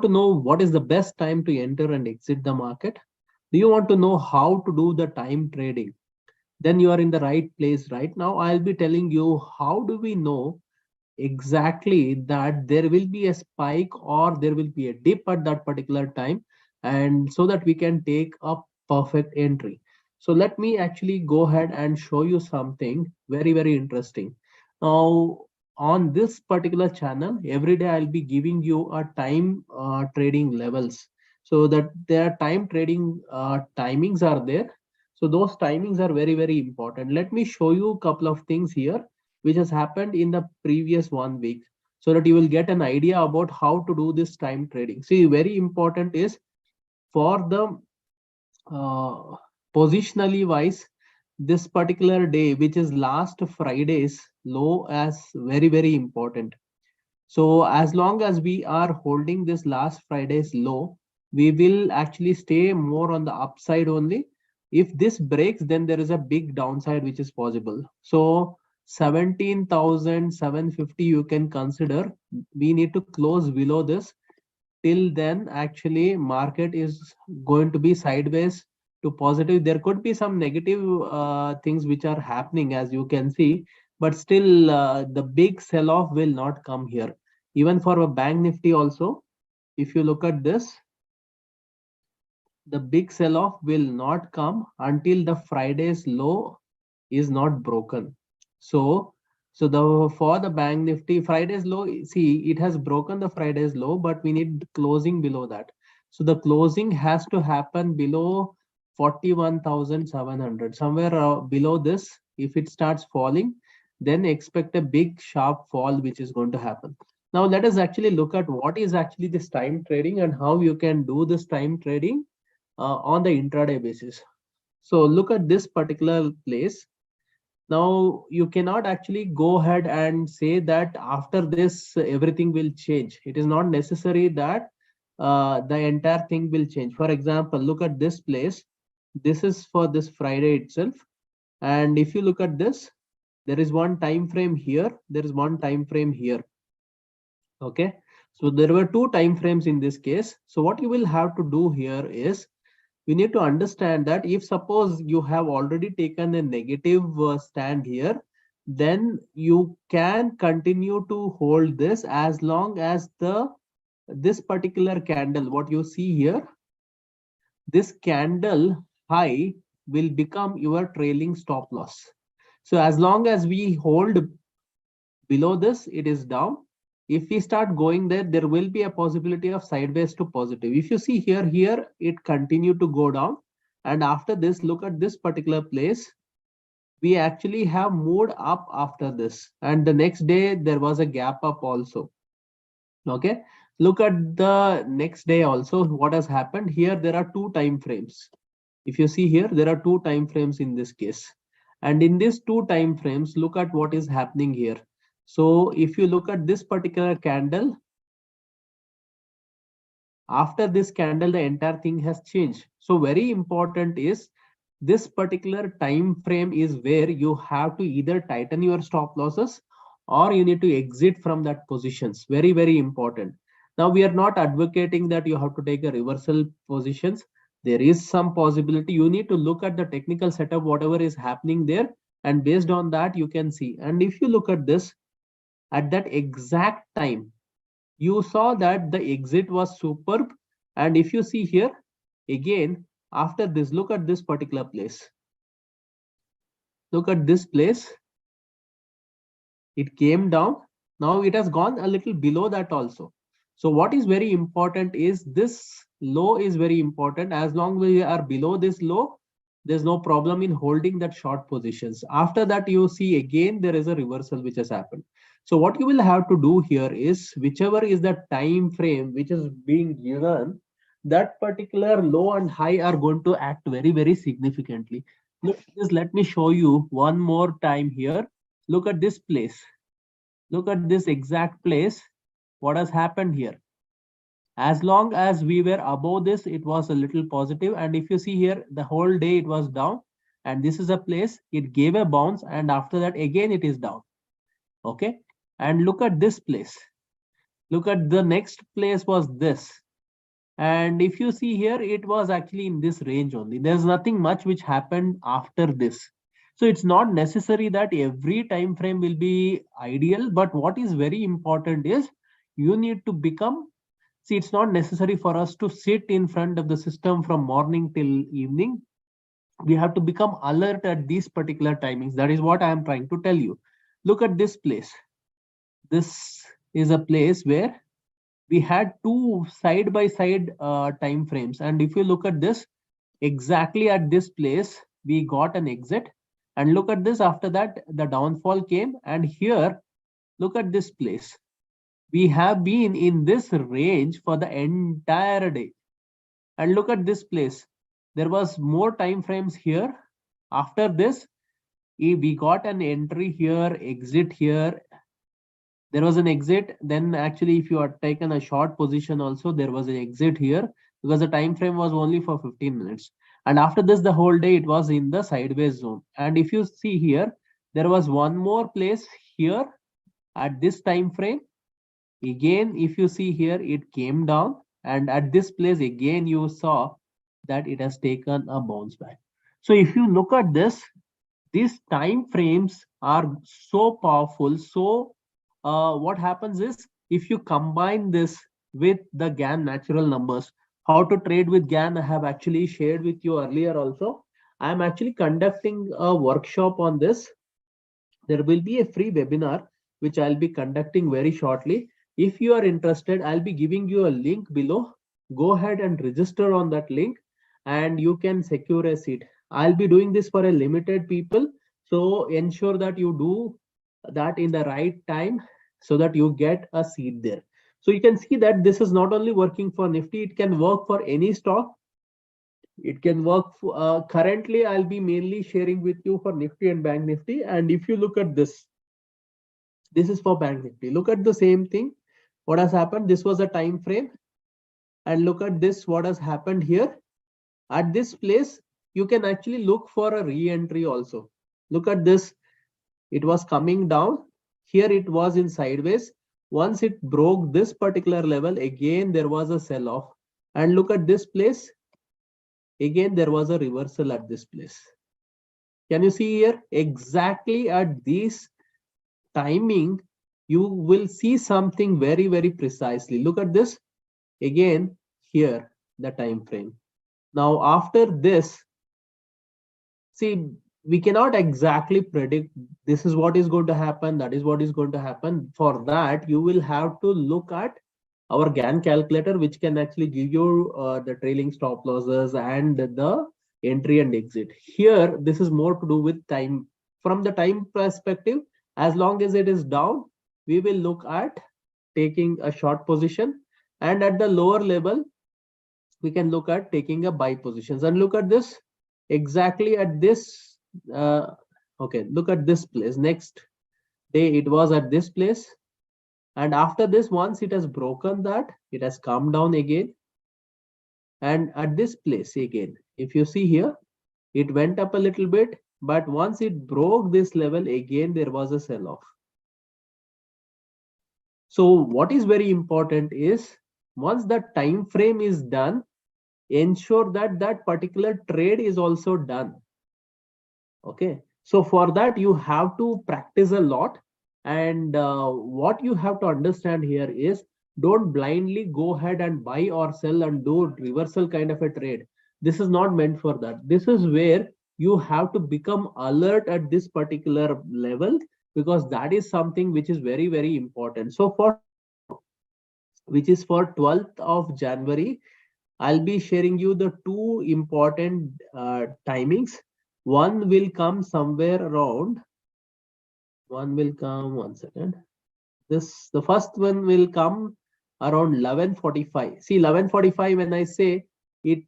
to know what is the best time to enter and exit the market? Do you want to know how to do the time trading? Then you are in the right place right now. I'll be telling you how do we know exactly that there will be a spike or there will be a dip at that particular time, and so that we can take a perfect entry. So let me actually go ahead and show you something very interesting. Now, on this particular channel, every day I'll be giving you a time trading levels, so that their time trading timings are there. So those timings are very important. Let me show you a couple of things here which has happened in the previous 1 week, so that you will get an idea about how to do this time trading. See, very important is for the uh, positionally wise, this particular day, which is last Friday's low, as very important. So as long as we are holding this last Friday's low, we will actually stay more on the upside only. If this breaks, then there is a big downside which is possible. So 17,750 you can consider. We need to close below this. Till then, actually, market is going to be sideways to positive. There could be some negative things which are happening, as you can see, but still the big sell-off will not come here. Even for a bank Nifty also, if you look at this, the big sell-off will not come until the Friday's low is not broken. So, so the for the bank Nifty Friday's low, see, it has broken the Friday's low, but we need closing below that. So the closing has to happen below 41,700, somewhere below this. If it starts falling, then expect a big sharp fall which is going to happen. Now let us actually look at what is actually this time trading and how you can do this time trading on the intraday basis. So look at this particular place. Now you cannot actually go ahead and say that after this everything will change. It is not necessary that the entire thing will change. For example, look at this place. This is for this Friday itself. And if you look at this, there is one time frame here. There is one time frame here. Okay. So there were two time frames in this case. So what you will have to do here is, you need to understand that if suppose you have already taken a negative stand here, then you can continue to hold this as long as this particular candle, what you see here, this candle high will become your trailing stop loss. So as long as we hold below this, it is down. If we start going there, there will be a possibility of sideways to positive. If you see here it continued to go down, and after this, look at this particular place, we actually have moved up after this, and the next day there was a gap up also. Okay, look at the next day also. What has happened here? There are two time frames. If you see here, there are two time frames in this case, and in these two time frames, look at what is happening here. So if you look at this particular candle, after this candle, the entire thing has changed. So very important is, this particular time frame is where you have to either tighten your stop losses or you need to exit from that positions. Very important. Now we are not advocating that you have to take a reversal positions. There is some possibility. You need to look at the technical setup, whatever is happening there, and based on that you can see. And if you look at this, at that exact time, you saw that the exit was superb. And if you see here again, after this, look at this particular place. Look at this place. It came down. Now it has gone a little below that also. So what is very important is, this low is very important. As long as we are below this low, there's no problem in holding that short positions. After that, you see again there is a reversal which has happened. So what you will have to do here is, whichever is the time frame which is being given, that particular low and high are going to act very significantly. Look at this. Let me show you one more time here. Look at this place. Look at this exact place. What has happened here? As long as we were above this, it was a little positive. And if you see here, the whole day it was down. And this is a place, it gave a bounce. And after that, again, it is down. Okay. And look at this place. Look at the next place was this. And if you see here, it was actually in this range only. There's nothing much which happened after this. So it's not necessary that every time frame will be ideal, but what is very important is you need to become, see, it's not necessary for us to sit in front of the system from morning till evening. We have to become alert at these particular timings. That is what I am trying to tell you. Look at this place. This is a place where we had two side by side time frames, and if you look at this, exactly at this place we got an exit, and look at this, after that the downfall came, and here look at this place, we have been in this range for the entire day. And look at this place, there was more time frames here. After this, we got an entry here, exit here, there was an exit. Then actually, if you had taken a short position also, there was an exit here, because the time frame was only for 15 minutes. And after this, the whole day it was in the sideways zone. And if you see here, there was one more place here at this time frame. Again, if you see here, it came down, and at this place again you saw that it has taken a bounce back. So if you look at this, these time frames are so powerful. So what happens is, if you combine this with the GAN natural numbers, how to trade with GAN, I have actually shared with you earlier also. I am actually conducting a workshop on this. There will be a free webinar which I'll be conducting very shortly. If you are interested, I'll be giving you a link below. Go ahead and register on that link and you can secure a seat. I'll be doing this for a limited people. So ensure that you do that in the right time so that you get a seat there. So you can see that this is not only working for Nifty, it can work for any stock. It can work for, currently I'll be mainly sharing with you for Nifty and Bank Nifty. And if you look at this is for Bank Nifty. Look at the same thing. What has happened? This was a time frame. And look at this, what has happened here. At this place, you can actually look for a re-entry also. Look at this. It was coming down. Here it was in sideways. Once it broke this particular level, again there was a sell-off. And look at this place. Again, there was a reversal at this place. Can you see here? Exactly at this timing, you will see something very, very precisely. Look at this. Again, here, the time frame. Now, after this, see, we cannot exactly predict this is what is going to happen, that is what is going to happen. For that, you will have to look at our GAN calculator, which can actually give you the trailing stop losses and the entry and exit. Here, this is more to do with time. From the time perspective, as long as it is down, we will look at taking a short position. And at the lower level, we can look at taking a buy positions. And look at this, exactly at this. Okay, look at this place. Next day, it was at this place. And after this, once it has broken that, it has come down again. And at this place again, if you see here, it went up a little bit, but once it broke this level again, there was a sell-off. So what is very important is, once the time frame is done, ensure that that particular trade is also done. Okay, so for that you have to practice a lot. And what you have to understand here is, don't blindly go ahead and buy or sell and do reversal kind of a trade. This is not meant for that. This is where you have to become alert at this particular level, because that is something which is very, very important. So for, which is for 12th of January, I'll be sharing you the two important timings. One will come somewhere around, one second. The first one will come around 11:45. See, 11:45, when I say it,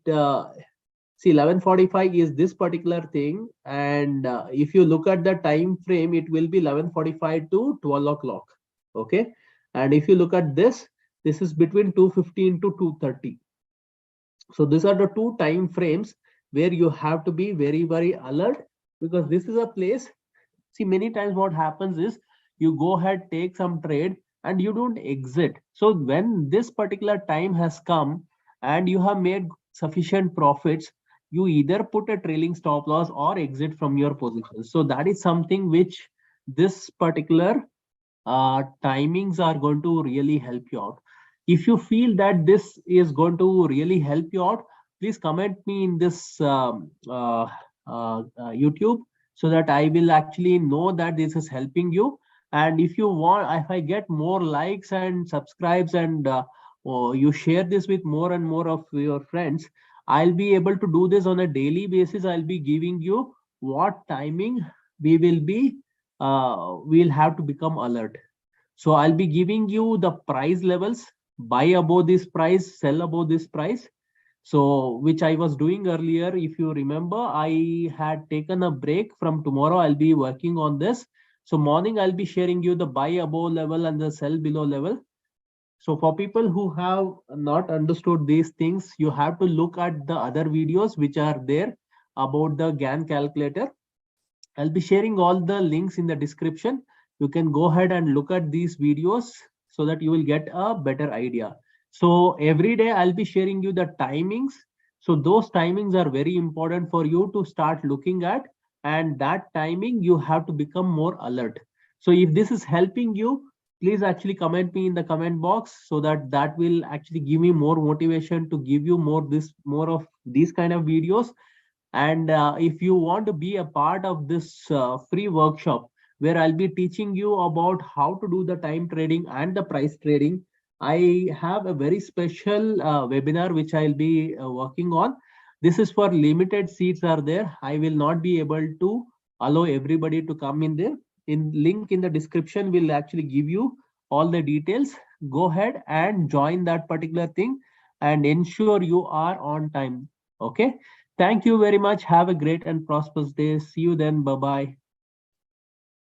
see, 11:45 is this particular thing. And if you look at the time frame, it will be 11:45 to 12 o'clock. Okay. And if you look at this is between 2:15 to 2:30. So these are the two time frames where you have to be very, very alert, because this is a place. See, many times what happens is, you go ahead, take some trade and you don't exit. So when this particular time has come, and you have made sufficient profits, you either put a trailing stop loss or exit from your position. So that is something which this particular timings are going to really help you out. If you feel that this is going to really help you out, please comment me in this YouTube, so that I will actually know that this is helping you. And if you want, if I get more likes and subscribes, and you share this with more and more of your friends, I'll be able to do this on a daily basis. I'll be giving you what timing we will be, we'll have to become alert. So I'll be giving you the price levels: buy above this price, sell above this price. So which I was doing earlier. If you remember, I had taken a break. From tomorrow, I'll be working on this. So morning, I'll be sharing you the buy above level and the sell below level. So for people who have not understood these things, you have to look at the other videos which are there about the GAN calculator. I'll be sharing all the links in the description. You can go ahead and look at these videos so that you will get a better idea. So every day I'll be sharing you the timings. So those timings are very important for you to start looking at, and that timing you have to become more alert. So if this is helping you, please actually comment me in the comment box, so that that will actually give me more motivation to give you more of these kind of videos. And if you want to be a part of this free workshop, where I'll be teaching you about how to do the time trading and the price trading, I have a very special webinar which I'll be working on. This is for limited seats are there. I will not be able to allow everybody to come in there. In link in the description will actually give you all the details. Go ahead and join that particular thing and ensure you are on time. Okay. Thank you very much. Have a great and prosperous day. See you then. Bye bye.